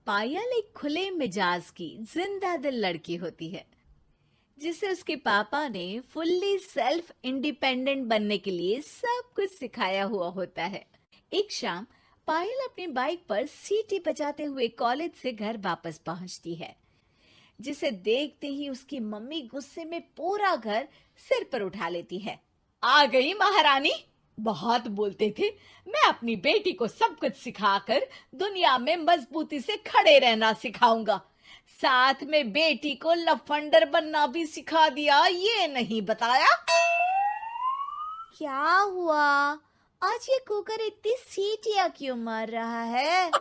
पायल एक खुले मिजाज की जिंदा दिल लड़की होती है जिसे उसके पापा ने फुल्ली सेल्फ इंडिपेंडेंट बनने के लिए सब कुछ सिखाया हुआ होता है। एक शाम पायल अपनी बाइक पर सीटी बजाते हुए कॉलेज से घर वापस पहुंचती है, जिसे देखते ही उसकी मम्मी गुस्से में पूरा घर सिर पर उठा लेती है। आ गई महारानी, बहुत बोलते थे मैं अपनी बेटी को सब कुछ सिखाकर दुनिया में मजबूती से खड़े रहना सिखाऊंगा, साथ में बेटी को लफंडर बनना भी सिखा दिया, ये नहीं बताया। क्या हुआ? आज ये कुकर इतनी सीटियां क्यों मार रहा है?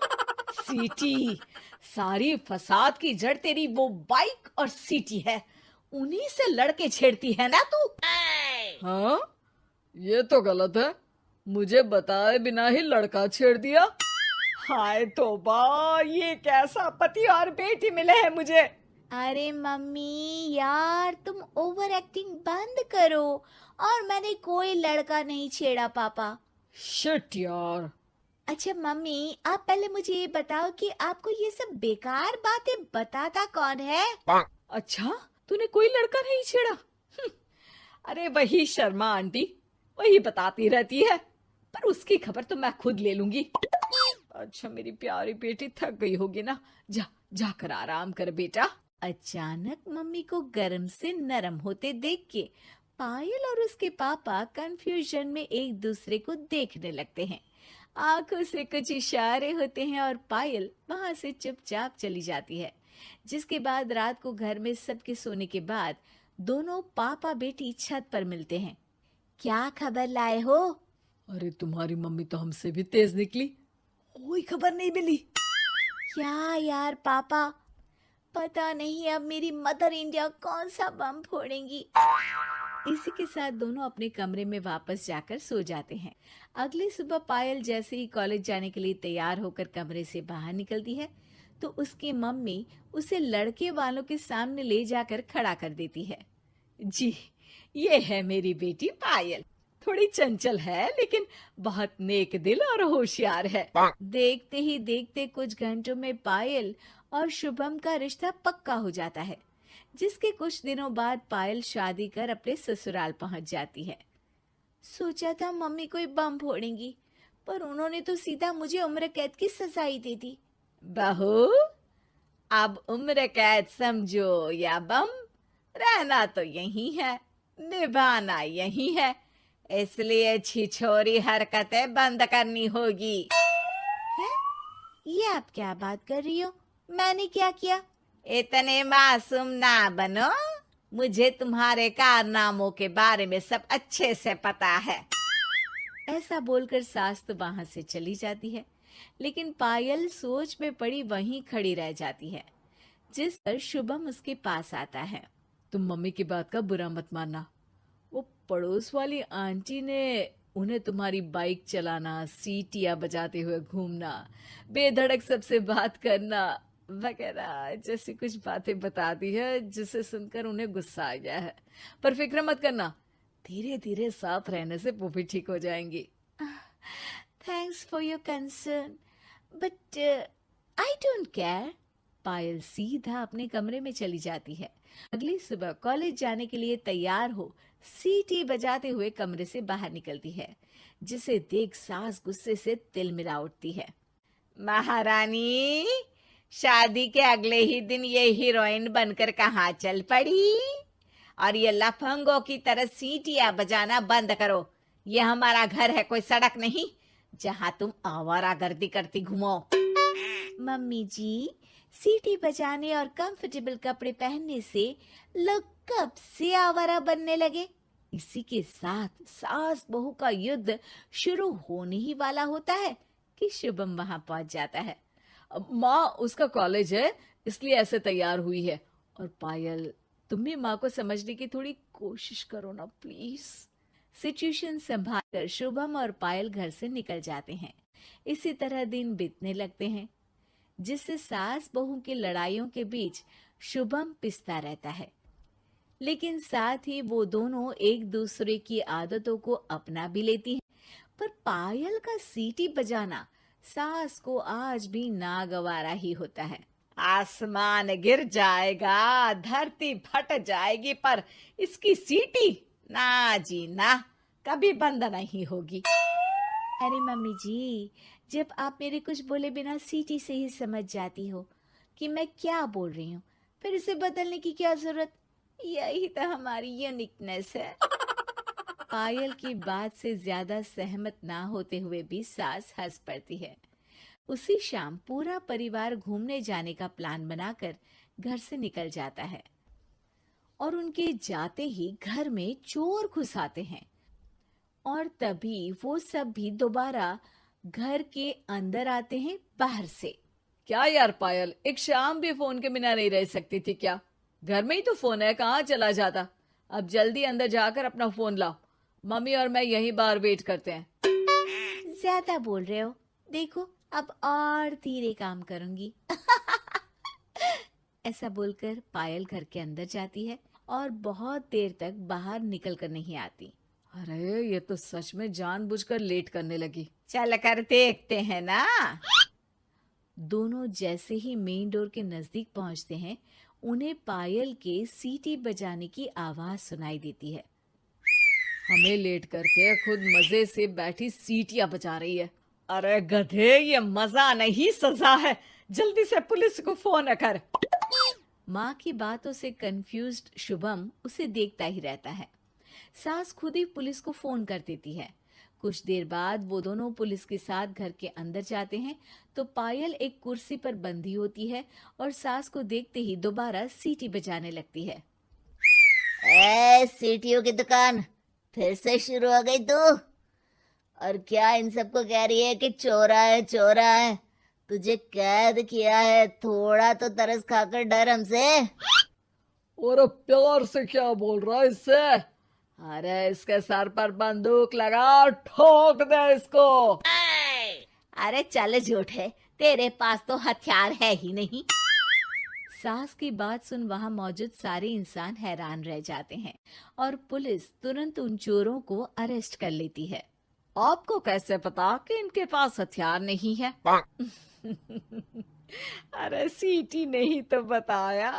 सीटी? सारी फसाद की जड़ तेरी वो बाइक और सीटी है, उन्हीं से लड़के छेड़ती है ना तू। हाँ, ये तो गलत है। मुझे बताए बिना ही लड़का छेड़ दिया। हाय तौबा, ये कैसा पति और बेटी मिले हैं मुझे। अरे मम्मी यार, तुम ओवर एक्टिंग बंद करो। और मैंने कोई लड़का नहीं छेड़ा पापा। शिट यार। अच्छा मम्मी, आप पहले मुझे ये बताओ कि आपको ये सब बेकार बातें बताता कौन है? अच्छा, तूने कोई लड़का नहीं छेड़ा? अरे वही शर्मा आंटी, वही बताती रहती है, पर उसकी खबर तो मैं खुद ले लूंगी। अच्छा मेरी प्यारी बेटी, थक गई होगी ना, जा जाकर आराम कर बेटा। अचानक मम्मी को गर्म से नरम होते देख के पायल और उसके पापा कंफ्यूजन में एक दूसरे को देखने लगते हैं। आंखों से कुछ इशारे होते हैं और पायल वहां से चुपचाप चली जाती है। जिसके बाद रात को घर में सबके सोने के बाद दोनों पापा बेटी छत पर मिलते हैं। क्या खबर लाए हो? अरे तुम्हारी मम्मी तो हमसे भी तेज निकली, कोई खबर नहीं मिली। क्या यार पापा, पता नहीं अब मेरी मदर इंडिया कौन सा बम फोड़ेंगी। इसी के साथ दोनों अपने कमरे में वापस जाकर सो जाते हैं। अगली सुबह पायल जैसे ही कॉलेज जाने के लिए तैयार होकर कमरे से बाहर निकलती है तो उसकी मम्मी उसे लड़के वालों के सामने ले जाकर खड़ा कर देती है। जी, ये है मेरी बेटी पायल, थोड़ी चंचल है लेकिन बहुत नेक दिल और होशियार है। देखते ही देखते कुछ घंटों में पायल और शुभम का रिश्ता पक्का हो जाता है, जिसके कुछ दिनों बाद पायल शादी कर अपने ससुराल पहुंच जाती है। सोचा था मम्मी कोई बम फोड़ेंगी, पर उन्होंने तो सीधा मुझे उम्र कैद की सजा ही दे दी। बहू, अब उम्र कैद समझो या बम, रहना तो यही है, निभाना यही है, इसलिए छिछोरी हरकतें बंद करनी होगी। है? ये आप क्या बात कर रही हो? मैंने क्या किया? इतने मासूम ना बनो, मुझे तुम्हारे कारनामों के बारे में सब अच्छे से पता है। ऐसा बोलकर सास तो वहां से चली जाती है, लेकिन पायल सोच में पड़ी वहीं खड़ी रह जाती है। जिस पर शुभम उसके पास आता है। तुम मम्मी की बात का बुरा मत मानना। वो पड़ोस वाली आंटी ने उन्हें तुम्हारी बाइक चलाना, सीटियां बजाते हुए घूमना, बेधड़क सबसे बात करना वगैरह जैसी कुछ बातें बता दी है, जिसे सुनकर उन्हें गुस्सा आ गया है। पर फिक्र मत करना, धीरे धीरे साथ रहने से वो भी ठीक हो जाएंगी। Thanks for your concern, but I don't care. Payal सीधा अपने कमरे में चली जाती है। अगली सुबह कॉलेज जाने के लिए तैयार हो सीटी बजाते हुए कमरे से बाहर निकलती है, जिसे देख सास गुस्से से तिलमिला उठती है। महारानी, शादी के अगले ही दिन ये हीरोइन बनकर कहाँ चल पड़ी? और ये लफंगों की तरह सीटियां बजाना बंद करो। ये हमारा घर है, कोई सड़क नहीं जहां तुम आवारागर्दी करती घूमो। मम्मी जी, सीटी बजाने और कंफर्टेबल कपड़े पहनने से लोग कब से आवारा बनने लगे? इसी के साथ सास बहू का युद्ध शुरू होने ही वाला होता है कि शुभम वहां पहुंच जाता है। अब माँ, उसका कॉलेज है इसलिए ऐसे तैयार हुई है। और पायल, तुम भी माँ को समझने की थोड़ी कोशिश करो ना प्लीज। सिचुएशन संभालकर शुभम और पायल घर से निकल जाते हैं। इसी तरह दिन बीतने लगते हैं, जिससे सास बहू की लड़ाइयों के बीच शुभम पिसता रहता है, लेकिन साथ ही वो दोनों एक दूसरे की आदतों को अपना भी लेती हैं। पर पायल का सीटी बजाना सास को आज भी नागवारा ही होता है। आसमान गिर जाएगा, धरती फट जाएगी, पर इसकी सीटी ना जी ना, कभी बंद नहीं होगी। अरे मम्मी जी, जब आप मेरे कुछ बोले बिना सीटी से ही समझ जाती हो कि मैं क्या बोल रही हूँ, फिर इसे बदलने की क्या जरूरत? यही तो हमारी यूनिकनेस है। पायल की बात से ज्यादा सहमत ना होते हुए भी सास हंस पड़ती है। उसी शाम पूरा परिवार घूमने जाने का प्लान बनाकर घर से निकल जाता है और उनके जाते ही घर में चोर घुस आते हैं और तभी वो सब भी दोबारा घर के अंदर आते हैं बाहर से। क्या यार पायल, एक शाम भी फोन के बिना नहीं रह सकती थी क्या? घर में ही तो फोन है, कहाँ चला जाता? अब जल्दी अंदर जाकर अपना फोन लाओ, मम्मी और मैं यहीं बाहर वेट करते हैं। ज्यादा बोल रहे हो, देखो अब और धीरे काम करूंगी। ऐसा बोलकर पायल घर के अंदर जाती है और बहुत देर तक बाहर निकल कर नहीं आती। अरे ये तो सच में जानबूझकर लेट करने लगी। चल कर देखते हैं ना। दोनों जैसे ही मेन डोर के नजदीक पहुंचते हैं, उन्हें पायल के सीटी बजाने की आवाज सुनाई देती है। हमें लेट करके खुद मजे से बैठी सीटियां बजा रही है। अरे गधे, ये मजा नहीं सजा है, जल्दी से पुलिस को फोन कर। माँ की बातों से कंफ्यूज्ड शुभम उसे देखता ही रहता है। सास खुद ही पुलिस को फोन कर देती है। कुछ देर बाद वो दोनों पुलिस के साथ घर के अंदर जाते हैं तो पायल एक कुर्सी पर बंधी होती है और सास को देखते ही दोबारा सीटी बजाने लगती है। सीटियों की दुकान फिर से शुरू हो गई तू? और क्या इन सबको कह रही है कि चोरा है चोरा है? तुझे कैद किया है, थोड़ा तो तरस खाकर डर हमसे। और प्यार से क्या बोल रहा है इससे? अरे इसके सर पर बंदूक लगा, ठोक दे इसको। अरे चल झूठे, तेरे पास तो हथियार है ही नहीं। सास की बात सुन वहां मौजूद सारे इंसान हैरान रह जाते हैं और पुलिस तुरंत उन चोरों को अरेस्ट कर लेती है। आपको कैसे पता कि इनके पास हथियार नहीं है? अरे सीटी नहीं तो बताया।